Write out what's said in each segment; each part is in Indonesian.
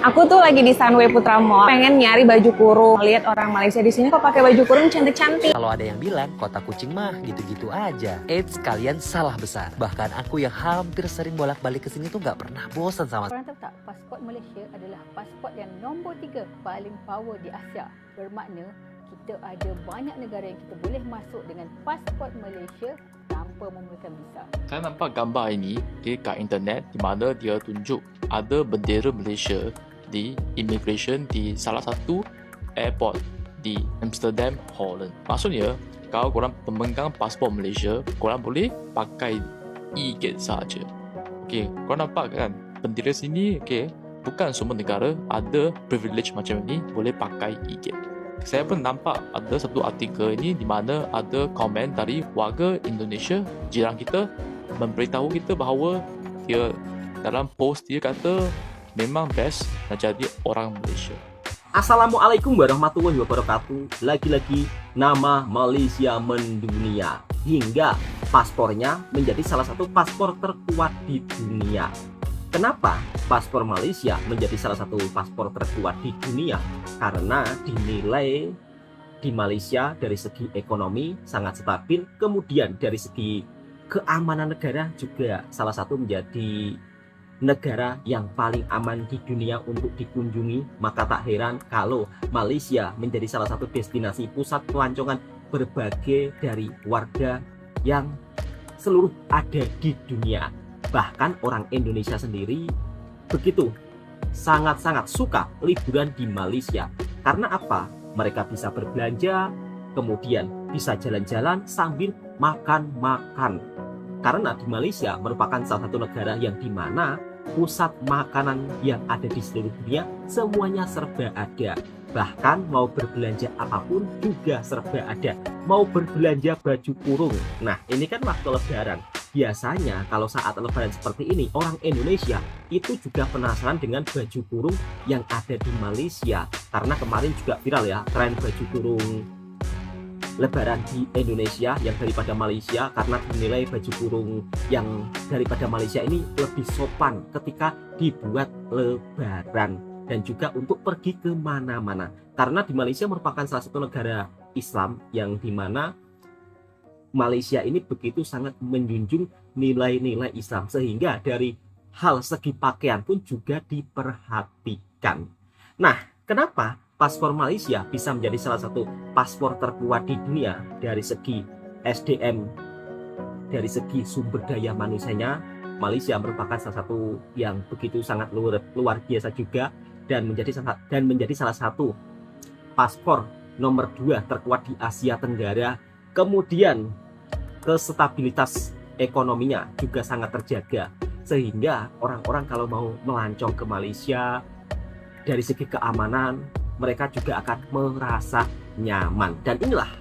Aku tuh lagi di Sunway Putra Mall, pengen nyari baju kurung. Lihat orang Malaysia di sini kok pakai baju kurung cantik-cantik. Kalau ada yang bilang kota kucing mah gitu-gitu aja, eits, kalian salah besar. Bahkan aku yang hampir sering bolak-balik ke sini tuh nggak pernah bosan sama. Korang tahu tak, pasport Malaysia adalah pasport yang nombor 3 paling power di Asia. Bermakna kita ada banyak negara yang kita boleh masuk dengan pasport Malaysia tanpa memerlukan visa. Saya nampak gambar ini kat internet di mana dia tunjuk ada bendera Malaysia di immigration di salah satu airport di Amsterdam, Holland. Maksudnya, kalau korang pemegang pasport Malaysia, korang boleh pakai e-gate saja. Okey, korang nampak kan? Bendera sini, okey, bukan semua negara ada privilege macam ini boleh pakai e-gate. Saya pun nampak ada satu artikel ini di mana ada komen dari warga Indonesia, jiran kita, memberitahu kita bahawa dia dalam post dia kata memang best nak jadi orang Malaysia. Assalamualaikum warahmatullahi wabarakatuh. Lagi-lagi nama Malaysia mendunia hingga paspornya menjadi salah satu paspor terkuat di dunia. Kenapa paspor Malaysia menjadi salah satu paspor terkuat di dunia? Karena dinilai di Malaysia dari segi ekonomi sangat stabil, kemudian dari segi keamanan negara juga salah satu menjadi negara yang paling aman di dunia untuk dikunjungi. Maka tak heran kalau Malaysia menjadi salah satu destinasi pusat pelancongan berbagai dari warga yang seluruh ada di dunia. Bahkan orang Indonesia sendiri begitu sangat-sangat suka liburan di Malaysia. Karena apa? Mereka bisa berbelanja, kemudian bisa jalan-jalan sambil makan-makan. Karena di Malaysia merupakan salah satu negara yang dimana pusat makanan yang ada di seluruh dunia semuanya serba ada. Bahkan mau berbelanja apapun juga serba ada. Mau berbelanja baju kurung. Nah, ini kan waktu lebaran. Biasanya kalau saat lebaran seperti ini, orang Indonesia itu juga penasaran dengan baju kurung yang ada di Malaysia. Karena kemarin juga viral ya, tren baju kurung lebaran di Indonesia yang daripada Malaysia, karena dinilai baju kurung yang daripada Malaysia ini lebih sopan ketika dibuat lebaran dan juga untuk pergi ke mana-mana. Karena di Malaysia merupakan salah satu negara Islam yang dimana Malaysia ini begitu sangat menjunjung nilai-nilai Islam, sehingga dari hal segi pakaian pun juga diperhatikan. Nah, kenapa paspor Malaysia bisa menjadi salah satu paspor terkuat di dunia dari segi SDM, dari segi sumber daya manusianya? Malaysia merupakan salah satu yang begitu sangat luar biasa juga dan menjadi salah satu paspor nomor 2 terkuat di Asia Tenggara. Kemudian kestabilitas ekonominya juga sangat terjaga, sehingga orang-orang kalau mau melancong ke Malaysia dari segi keamanan mereka juga akan merasa nyaman. Dan inilah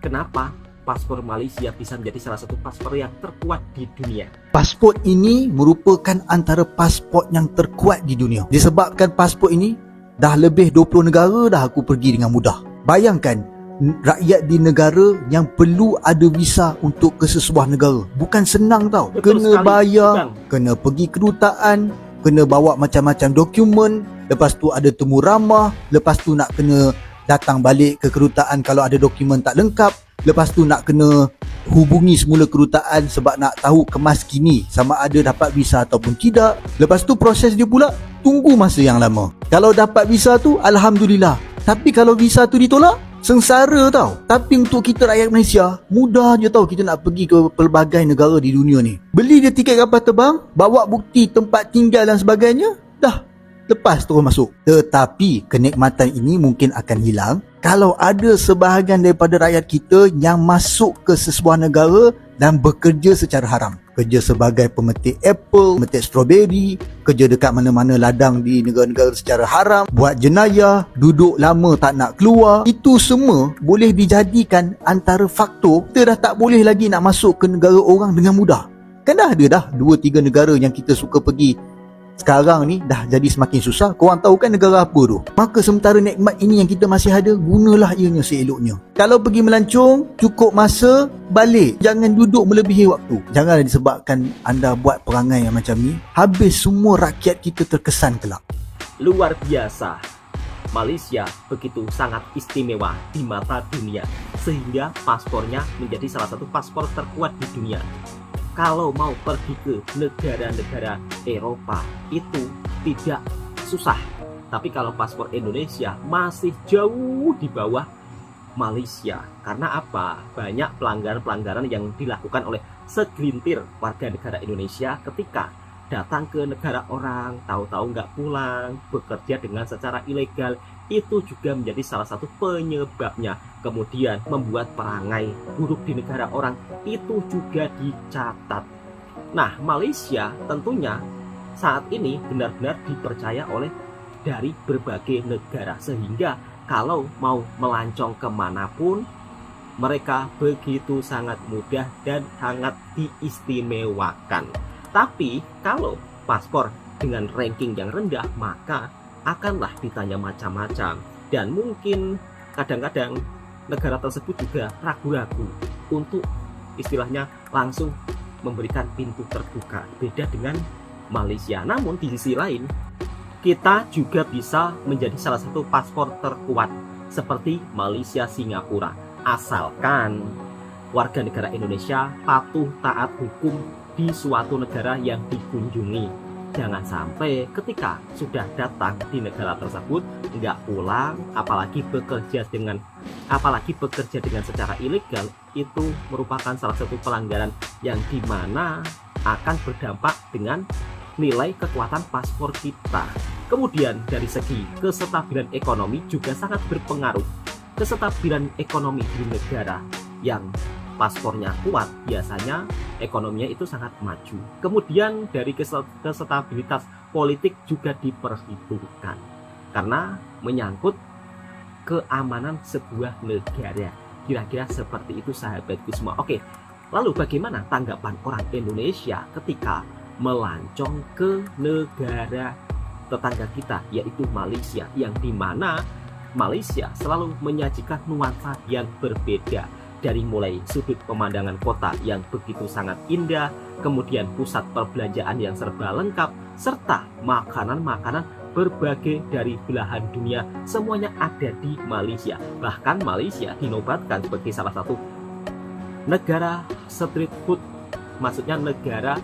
kenapa paspor Malaysia bisa menjadi salah satu paspor yang terkuat di dunia. Paspor ini merupakan antara paspor yang terkuat di dunia. Disebabkan paspor ini dah lebih 20 negara dah aku pergi dengan mudah. Bayangkan rakyat di negara yang perlu ada visa untuk ke sesebuah negara. Bukan senang tau. Betul kena sekali, bayar, bang. kena pergi kedutaan, kena bawa macam-macam dokumen. Lepas tu ada temu ramah, lepas tu nak kena datang balik ke kedutaan kalau ada dokumen tak lengkap, lepas tu nak kena hubungi semula kedutaan sebab nak tahu kemas kini sama ada dapat visa ataupun tidak. Lepas tu proses dia pula tunggu masa yang lama. Kalau dapat visa tu alhamdulillah, tapi kalau visa tu ditolak sengsara tau. Tapi untuk kita rakyat Malaysia, mudah je tau kita nak pergi ke pelbagai negara di dunia ni. Beli dia tiket kapal terbang, bawa bukti tempat tinggal dan sebagainya, dah lepas terus masuk. Tetapi kenikmatan ini mungkin akan hilang kalau ada sebahagian daripada rakyat kita yang masuk ke sesebuah negara dan bekerja secara haram. Kerja sebagai pemetik apple, pemetik strawberry, kerja dekat mana-mana ladang di negara-negara secara haram, buat jenayah, duduk lama tak nak keluar. Itu semua boleh dijadikan antara faktor kita dah tak boleh lagi nak masuk ke negara orang dengan mudah. Kan dah ada dah 2-3 negara yang kita suka pergi. Sekarang ni dah jadi semakin susah. Korang tahu kan negara apa tu? Maka sementara nikmat ini yang kita masih ada, gunalah ianya seeloknya. Kalau pergi melancong, cukup masa, balik. Jangan duduk melebihi waktu. Janganlah disebabkan anda buat perangai yang macam ni, habis semua rakyat kita terkesan kelak. luar biasa. Malaysia begitu sangat istimewa di mata dunia, sehingga paspornya menjadi salah satu paspor terkuat di dunia. Kalau mau pergi ke negara-negara Eropa itu tidak susah. Tapi kalau paspor Indonesia masih jauh di bawah Malaysia. Karena apa? Banyak pelanggaran-pelanggaran yang dilakukan oleh segelintir warga negara Indonesia ketika datang ke negara orang, tahu-tahu nggak pulang, bekerja dengan secara ilegal. Itu juga menjadi salah satu penyebabnya. Kemudian membuat perangai buruk di negara orang, itu juga dicatat. Nah, Malaysia tentunya saat ini benar-benar dipercaya oleh dari berbagai negara, sehingga kalau mau melancong kemanapun mereka begitu sangat mudah dan sangat diistimewakan. Tapi kalau paspor dengan ranking yang rendah, maka akanlah ditanya macam-macam, dan mungkin kadang-kadang negara tersebut juga ragu-ragu untuk istilahnya langsung memberikan pintu terbuka, beda dengan Malaysia. Namun di sisi lain, kita juga bisa menjadi salah satu paspor terkuat seperti Malaysia, Singapura, asalkan warga negara Indonesia patuh taat hukum di suatu negara yang dikunjungi. Jangan sampai ketika sudah datang di negara tersebut nggak pulang, apalagi bekerja dengan secara ilegal. Itu merupakan salah satu pelanggaran yang dimana akan berdampak dengan nilai kekuatan paspor kita. Kemudian dari segi kestabilan ekonomi juga sangat berpengaruh. Kestabilan ekonomi di negara yang paspornya kuat, biasanya ekonominya itu sangat maju. Kemudian dari kestabilitas politik juga diperhitungkan, karena menyangkut keamanan sebuah negara. Kira-kira seperti itu sahabatku semua. Oke, lalu bagaimana tanggapan orang Indonesia ketika melancong ke negara tetangga kita, yaitu Malaysia, yang dimana Malaysia selalu menyajikan nuansa yang berbeda. Dari mulai sudut pemandangan kota yang begitu sangat indah, kemudian pusat perbelanjaan yang serba lengkap, serta makanan-makanan berbagai dari belahan dunia, semuanya ada di Malaysia. Bahkan Malaysia dinobatkan sebagai salah satu negara street food, maksudnya negara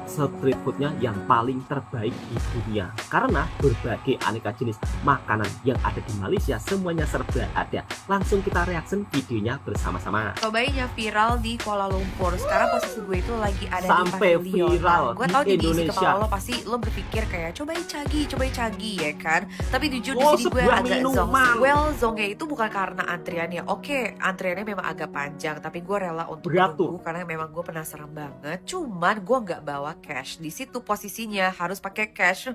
street foodnya yang paling terbaik di dunia, karena berbagai aneka jenis makanan yang ada di Malaysia semuanya serba ada. Langsung kita reaction videonya bersama-sama. Cobain yang viral di Kuala Lumpur. Sekarang posisi gue itu lagi ada Sampai di pavilion. viral Gue di tau di isi Indonesia. kepala lo pasti lo berpikir kayak cobain cagi ya kan. Tapi jujur di Oh, sini gue sebuah agak zong. minuman. Well, zongnya itu bukan karena antriannya. Oke, antriannya memang agak panjang, tapi gue rela untuk Beratur. menunggu karena memang gue penasaran banget. Cuman gue nggak bawa cash. Di situ posisinya harus pakai cash.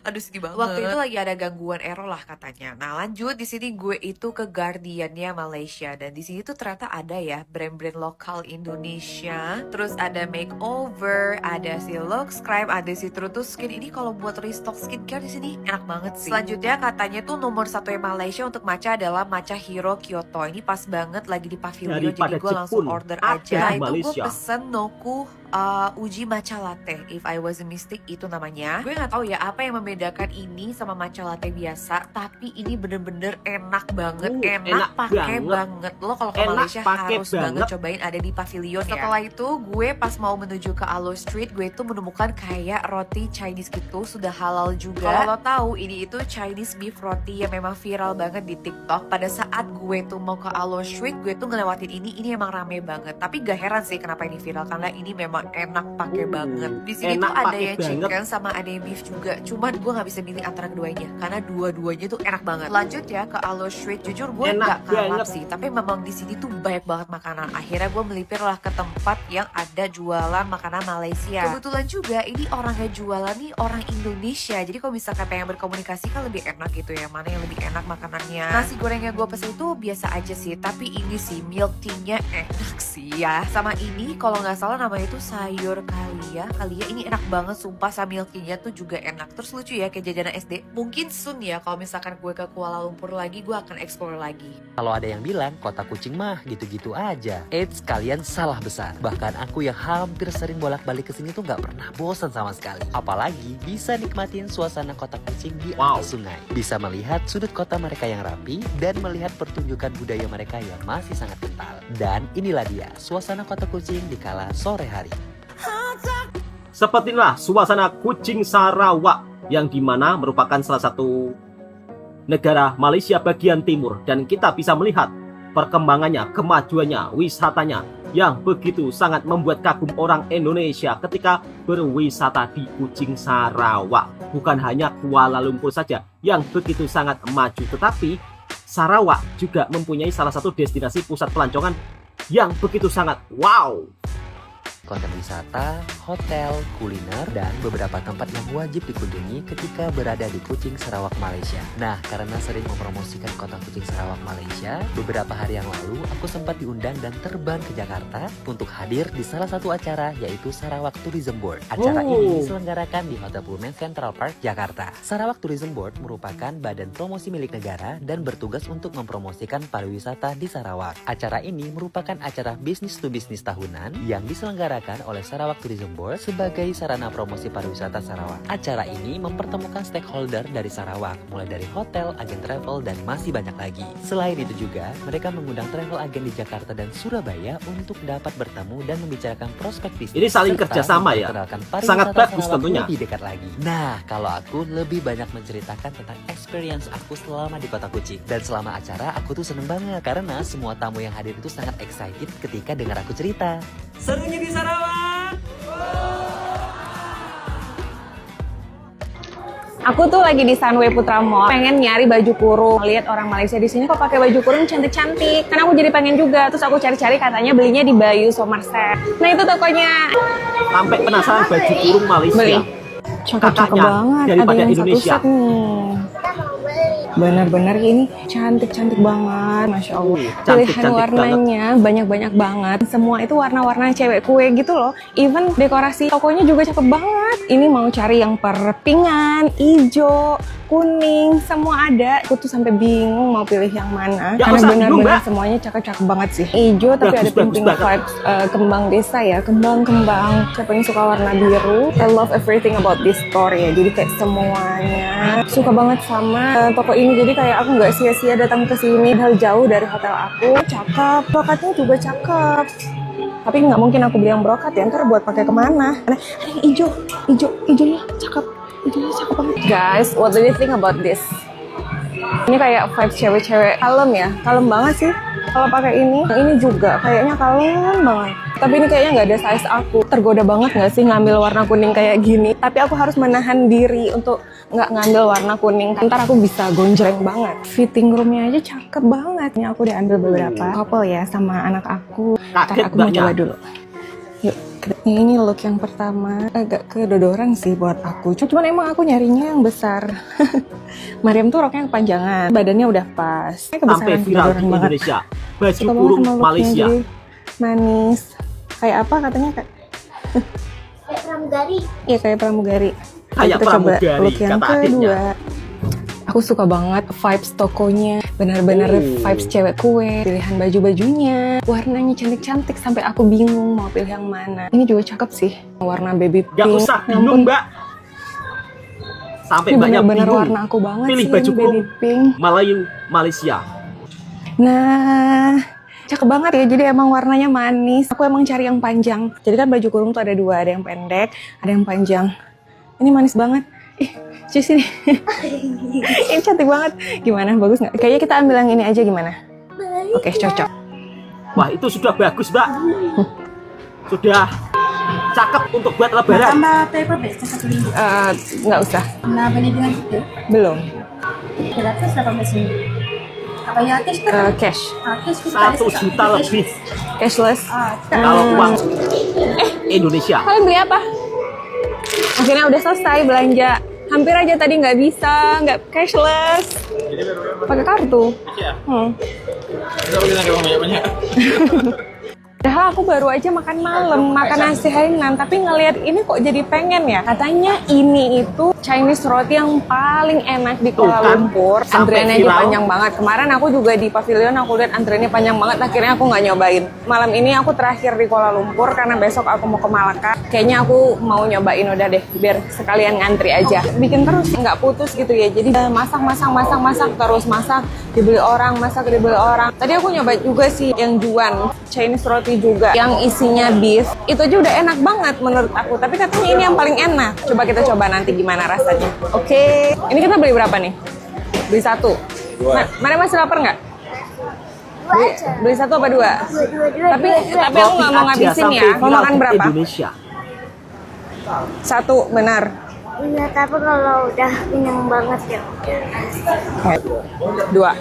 Aduh sedih banget. Waktu itu lagi ada gangguan error lah katanya. Nah lanjut, di sini gue itu ke Guardiannya Malaysia, dan di sini tuh ternyata ada ya brand-brand lokal Indonesia. Terus ada makeover, ada si Luxcribe, ada si True to Skin. Ini kalau buat restock skincare di sini enak banget sih. Selanjutnya katanya tuh nomor satu yang Malaysia untuk matcha adalah matcha Hero Kyoto. Ini pas banget lagi di pavilion, Daripada jadi gue langsung Jepun, order ada aja. di Itu gue Malaysia. pesen Noku uji matcha latte, if I was a mistake itu namanya. Gue nggak tahu ya apa yang membedakan ini sama matcha latte biasa, tapi ini bener-bener enak banget, enak pakai banget. Lo kalau ke Enak Malaysia pakai harus banget banget. cobain, ada di pavilion ya. Setelah itu gue pas mau menuju ke Alo Street, gue itu menemukan kayak roti Chinese gitu, sudah halal juga. Kalau lo tahu ini itu Chinese beef roti yang memang viral banget di TikTok. Pada saat gue tuh mau ke Alo Street, gue tuh ngelewatin ini emang rame banget. Tapi gak heran sih kenapa ini viral, karena ini memang enak pakai banget. Di sini enak tuh ada pakai yang banget. chicken sama ada yang beef juga. Cuman gue nggak bisa milih antara keduanya karena dua-duanya tuh enak banget. Lanjut ya ke Alo Street. Jujur gue Enak nggak kalap banget. sih, tapi memang di sini tuh banyak banget makanan. Akhirnya gue melipir lah ke tempat yang ada jualan makanan Malaysia. Kebetulan juga ini orangnya jualan nih orang Indonesia. Jadi kalau misalkan pengen berkomunikasi kan lebih enak gitu ya. Mana yang lebih enak makanannya. Nasi goreng yang gue pesen itu biasa aja sih, tapi ini sih milk tea-nya enak sih ya. Sama ini kalau nggak salah namanya itu sayur kali ya ini enak banget sumpah, samilkinya tuh juga enak. Terus lucu ya kayak jajanan SD. Mungkin soon ya kalau misalkan gue ke Kuala Lumpur lagi, gue akan explore lagi. Kalau ada yang bilang kota kucing mah gitu-gitu aja, eits, kalian salah besar. Bahkan aku yang hampir sering bolak-balik ke sini tuh nggak pernah bosan sama sekali. Apalagi bisa nikmatin suasana kota kucing di atas sungai. Bisa melihat sudut kota mereka yang rapi dan melihat pertunjukan budaya mereka yang masih sangat kental. Dan inilah dia suasana kota kucing di kala sore hari. Sepertilah suasana Kucing Sarawak yang dimana merupakan salah satu negara Malaysia bagian timur, dan kita bisa melihat perkembangannya, kemajuannya, wisatanya yang begitu sangat membuat kagum orang Indonesia ketika berwisata di Kucing Sarawak. Bukan hanya Kuala Lumpur saja yang begitu sangat maju, tetapi Sarawak juga mempunyai salah satu destinasi pusat pelancongan yang begitu sangat wow. Konten wisata, hotel, kuliner, dan beberapa tempat yang wajib dikunjungi ketika berada di Kucing Sarawak, Malaysia. Nah, karena sering mempromosikan kota Kucing Sarawak, Malaysia, beberapa hari yang lalu aku sempat diundang dan terbang ke Jakarta untuk hadir di salah satu acara, yaitu Sarawak Tourism Board. Acara ini diselenggarakan di Hotel Pullman Central Park, Jakarta. Sarawak Tourism Board merupakan badan promosi milik negara dan bertugas untuk mempromosikan pariwisata di Sarawak. Acara ini merupakan acara bisnis to bisnis tahunan yang diselenggarakan oleh Sarawak Tourism Board sebagai sarana promosi pariwisata Sarawak. Acara ini mempertemukan stakeholder dari Sarawak, mulai dari hotel, agen travel, dan masih banyak lagi. Selain itu juga, mereka mengundang travel agen di Jakarta dan Surabaya untuk dapat bertemu dan membicarakan prospek bisnis. Ini saling kerjasama ya, sangat bagus tentunya. Lebih dekat lagi. Nah, kalau aku lebih banyak menceritakan tentang experience aku selama di Kota Kucing. Dan selama acara, aku tuh seneng banget karena semua tamu yang hadir itu sangat excited ketika dengar aku cerita. Serunya di Sarawak. Aku tuh lagi di Sunway Putra Mall, pengen nyari baju kurung. Lihat orang Malaysia di sini kok pakai baju kurung cantik-cantik. Karena aku jadi pengen juga. Terus aku cari-cari, katanya belinya di Bayu Somerset. Nah, itu tokonya. Sampai penasaran baju kurung Malaysia. Beli. Cakep-cakep banget. Daripada ada yang Indonesia. satu set nih. Benar-benar ini cantik-cantik banget, Masya Allah. Pilihan warnanya banyak-banyak banget. Semua itu warna-warna cewek kue gitu loh. Even dekorasi tokonya juga cakep banget. Ini mau cari yang perpingan, hijau, kuning, semua ada. Aku tuh sampai bingung mau pilih yang mana. Ya, karena benar-benar semuanya cakep-cakep banget sih. Hijau tapi ada pink vibes kembang desa ya, kembang-kembang. Siapa yang suka warna biru? I love everything about this store ya. Jadi kayak semuanya suka banget sama toko ini. Jadi kayak aku nggak sia-sia datang ke sini, hal jauh dari hotel aku. Cakep, brokatnya juga cakep. Tapi nggak mungkin aku beli yang brokat ya, ntar buat pakai kemana? Ada yang hijaunya cakep, hijaunya cakep banget. Guys, what do you think about this? Ini kayak vibes cewek-cewek kalem ya, kalem banget sih. Kalau pakai ini juga kayaknya kalem banget. Tapi ini kayaknya nggak ada size aku. Tergoda banget nggak sih ngambil warna kuning kayak gini? Tapi aku harus menahan diri untuk nggak ngambil warna kuning. Ntar aku bisa gonjreng banget. Fitting roomnya aja cakep banget. Ini aku udah ambil beberapa couple ya sama anak aku. Ntar aku mau coba dulu. Yuk. Ini look yang pertama, agak kedodoran sih buat aku. Cuman emang aku nyarinya yang besar. Mariam tuh roknya kepanjangan, badannya udah pas. Sampai viral di Indonesia. Baju kurung Malaysia. Manis. Kayak apa katanya kak? Kayak pramugari. Iya kayak pramugari. Kayak kita coba look yang kata kedua. adiknya. Aku suka banget vibes tokonya, benar-benar vibes cewek kue, pilihan baju-bajunya, warnanya cantik-cantik sampai aku bingung mau pilih yang mana. Ini juga cakep sih, warna baby pink. Gak usah bingung mbak. Sampai ini banyak benar-benar bingung. warna aku banget Pilih sih, baju baby kurung pink. Malaysia. Nah, cakep banget ya. Jadi emang warnanya manis. Aku emang cari yang panjang. Jadi kan baju kurung tuh ada dua, ada yang pendek, ada yang panjang. Ini manis banget. Ih, cus ini. Ini cantik banget. Gimana? Bagus nggak? Kayaknya kita ambil yang ini aja gimana? Oke, cocok. Wah, itu sudah bagus, Mbak. Sudah cakep untuk buat lebaran. Tambah paper base 1.000. Nggak usah. Nah, beli dengan itu Belum. 118.000. Apa ya cash kan? Cash. Cash kita 1 juta lebih Cashless. kalau uang Indonesia. Kalian beli apa? Akhirnya udah selesai belanja. Hampir aja tadi nggak bisa, nggak cashless. Pakai kartu. Udah Padahal aku baru aja makan malam, makan nasi Hainan, tapi ngelihat ini kok jadi pengen ya. Katanya ini itu Chinese roti yang paling enak di Kuala Lumpur. Antriannya aja panjang banget. Kemarin aku juga di pavilion aku lihat antriannya panjang banget. Akhirnya aku nggak nyobain. Malam ini aku terakhir di Kuala Lumpur karena besok aku mau ke Malaka. Kayaknya aku mau nyobain udah deh, biar sekalian ngantri aja. Bikin terus nggak putus gitu ya. Jadi masak terus masak, dibeli orang, masak dibeli orang. Tadi aku nyoba juga sih yang Juan Chinese roti juga yang isinya beef. Itu aja udah enak banget menurut aku. Tapi katanya ini yang paling enak. Coba kita coba nanti gimana rasanya. Oke, ini kita beli berapa nih? Beli satu. Mana masih lapar nggak? Beli satu apa dua? Tapi aku nggak mau ngabisin ya. Mau makan berapa? Indonesia. Satu, benar. Iya, tapi kalau udah kenyang banget ya. Dua.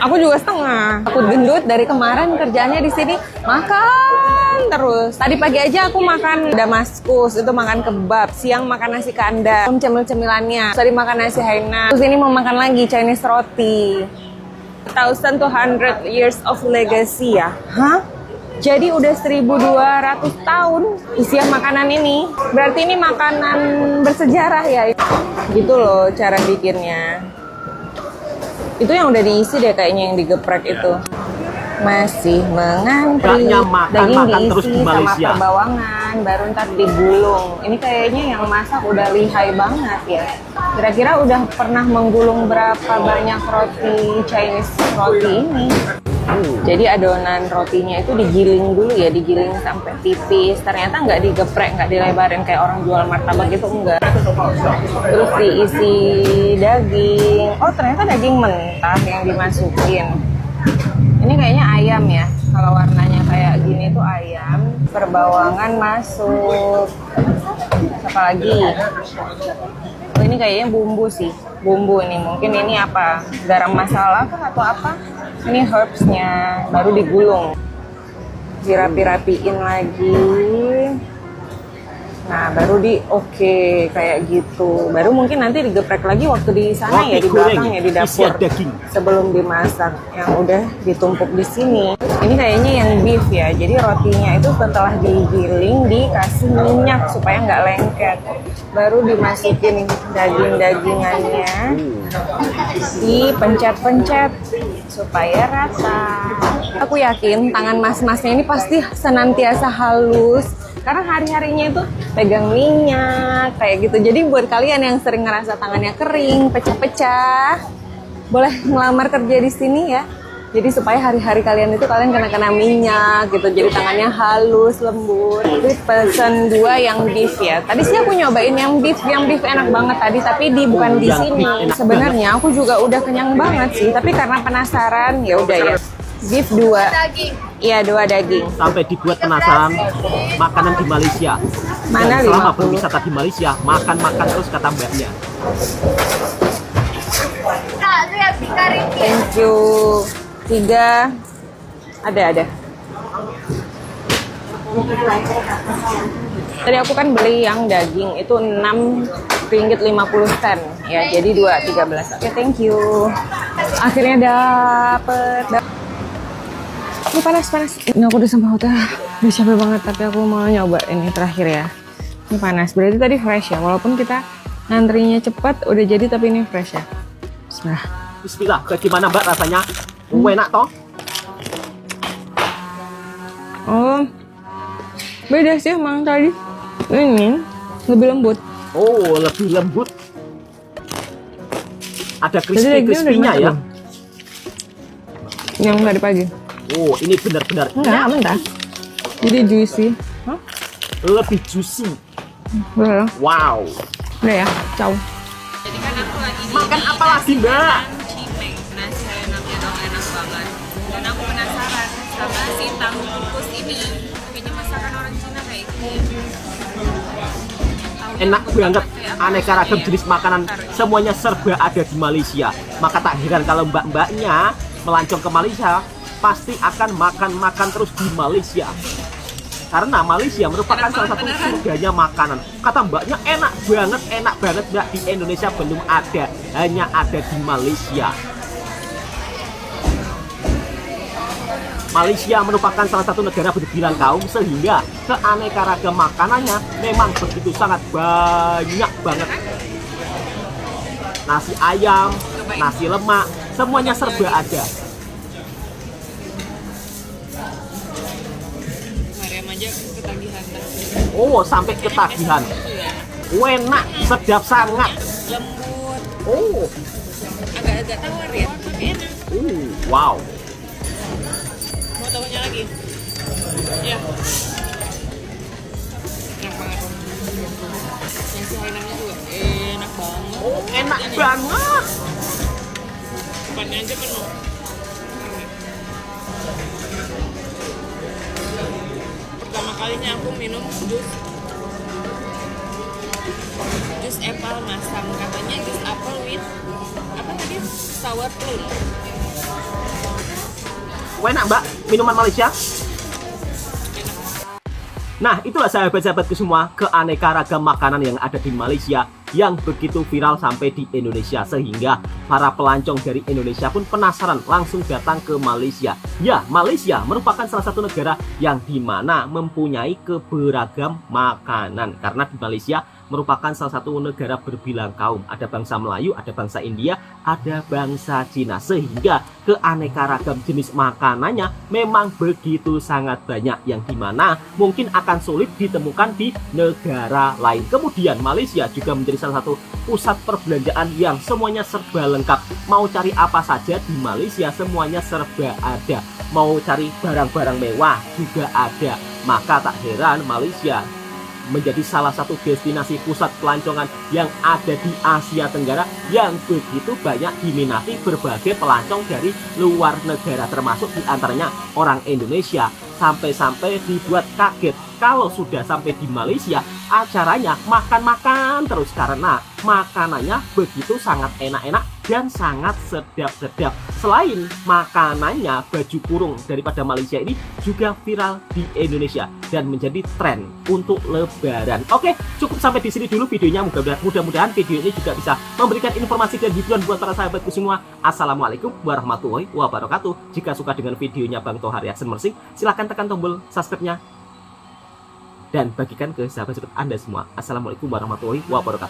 Aku juga setengah. Aku gendut dari kemarin kerjanya di sini makan terus. Tadi pagi aja aku makan Damaskus, itu makan kebab. Siang makan nasi kandar, cemil-cemilannya. Tadi makan nasi Hainan. Terus ini mau makan lagi Chinese roti. 1200 years of legacy ya. Hah? Jadi udah 1200 tahun usia makanan ini. Berarti ini makanan bersejarah ya. Gitu loh cara bikinnya. Itu yang udah diisi deh kayaknya yang digeprek itu. Masih mengantri. Daging diisi sama perbawangan. Baru ntar digulung. Ini kayaknya yang masak udah lihai banget ya. Kira-kira udah pernah menggulung berapa banyak roti Chinese roti ini. Jadi adonan rotinya itu digiling dulu ya, digiling sampai tipis. Ternyata nggak digeprek, nggak dilebarin kayak orang jual martabak gitu, enggak. Terus diisi daging. Oh ternyata daging mentah yang dimasukin. Ini kayaknya ayam ya. Kalau warnanya kayak gini tuh ayam. Perbawangan masuk. Apa lagi? Oh ini kayaknya bumbu sih. Bumbu nih, mungkin ini apa? Garam masala kah atau apa? Ini herbsnya baru digulung, dirapi-rapiin lagi. Nah baru kayak gitu. Baru mungkin nanti digeprek lagi waktu di sana ya, di belakang ya, di dapur sebelum dimasak. Yang udah ditumpuk di sini. Ini kayaknya yang beef ya. Jadi rotinya itu setelah digiling dikasih minyak supaya nggak lengket. Baru dimasukin daging-dagingannya, dipencet-pencet supaya rata. Aku yakin tangan mas-masnya ini pasti senantiasa halus karena hari-harinya itu pegang minyak kayak gitu. Jadi buat kalian yang sering ngerasa tangannya kering, pecah-pecah, boleh ngelamar kerja di sini ya. Jadi supaya hari-hari kalian itu kalian kena minyak gitu. Jadi tangannya halus, lembut. Terus pesen 2 yang beef ya. Tadi sih aku nyobain yang beef enak banget tadi, tapi bukan di sini. Sebenarnya aku juga udah kenyang banget sih, tapi karena penasaran ya udah ya. Beef 2. Iya, 2 daging. Sampai dibuat penasaran makanan di Malaysia. Mana dan selama 50? berwisata di Malaysia, makan terus kata mbaknya. Thank you. 3 ada. Tadi aku kan beli yang daging itu 6 ringgit 50 sen ya, jadi 2 13. Oke, thank you. Akhirnya dapet. Ini panas. Ini aku udah sampai hotel. Udah capek banget, tapi aku mau nyoba ini terakhir ya. Ini panas. Berarti tadi fresh ya. Walaupun kita ngantrinya cepat, udah jadi tapi ini fresh ya. Bismillah. Bagaimana mbak rasanya? Enak toh? Oh, beda sih emang tadi. Ini lebih lembut. Oh, lebih lembut. Ada crispy-crispy-nya ya. Yang tadi pagi. Oh, ini benar-benar Enggak, mentah. Jadi juicy. Hah? Lebih juicy. Udah. Wow. Udah ya, ciao. Jadi kan aku lagi Makan apa lagi mbak? cimeng, nasi Hainannya dong enak banget. Dan aku penasaran sama si tahu kukus ini. Kayaknya masakan orang Cina kayak gini. Enak banget, aneka ragam jenis makanan semuanya serba ada di Malaysia. Maka tak heran kalau mbak-mbaknya melancong ke Malaysia pasti akan makan terus di Malaysia. Karena Malaysia merupakan salah satu surganya makanan. Kata mbaknya enak banget mbak, di Indonesia belum ada, hanya ada di Malaysia. Malaysia merupakan salah satu negara berbilang kaum sehingga keanekaragam makanannya memang begitu sangat banyak banget. Nasi ayam, nasi lemak, semuanya serba ada. Mariam aja ketagihan Oh, sampai ketagihan. Enak, sedap sangat. lembut, Oh, agak-agak tawar ya, enak. wow. Mau tahunya lagi? Ya, enak banget. Nasi Hainannya juga enak banget. Oh, enak banget. Depannya aja penuh. Pertama kalinya aku minum jus apple masam, katanya jus apple with apa tadi, sour plum. Enak mbak, minuman Malaysia. Nah, itulah sahabat-sahabatku semua, keanekaragam makanan yang ada di Malaysia yang begitu viral sampai di Indonesia, sehingga para pelancong dari Indonesia pun penasaran langsung datang ke Malaysia. Ya, Malaysia merupakan salah satu negara yang dimana mempunyai keberagam makanan, karena di Malaysia merupakan salah satu negara berbilang kaum. Ada bangsa Melayu, ada bangsa India, ada bangsa Cina, sehingga keanekaragam jenis makanannya memang begitu sangat banyak, yang dimana mungkin akan sulit ditemukan di negara lain. Kemudian Malaysia juga menjadi salah satu pusat perbelanjaan yang semuanya serba lengkap. Mau cari apa saja di Malaysia semuanya serba ada. Mau cari barang-barang mewah juga ada. Maka tak heran Malaysia menjadi salah satu destinasi pusat pelancongan yang ada di Asia Tenggara yang begitu banyak diminati berbagai pelancong dari luar negara, termasuk diantaranya orang Indonesia. Sampai-sampai dibuat kaget kalau sudah sampai di Malaysia, acaranya makan-makan terus karena makanannya begitu sangat enak-enak dan sangat sedap-sedap. Selain makanannya, baju kurung daripada Malaysia ini juga viral di Indonesia dan menjadi tren untuk Lebaran. Oke, cukup sampai di sini dulu videonya. Mudah-mudahan video ini juga bisa memberikan informasi dan hiburan buat para sahabatku semua. Assalamualaikum warahmatullahi wabarakatuh. Jika suka dengan videonya Bang Toha Reaction Mersing, silahkan tekan tombol subscribe-nya dan bagikan ke sahabat-sahabat Anda semua. Assalamualaikum warahmatullahi wabarakatuh.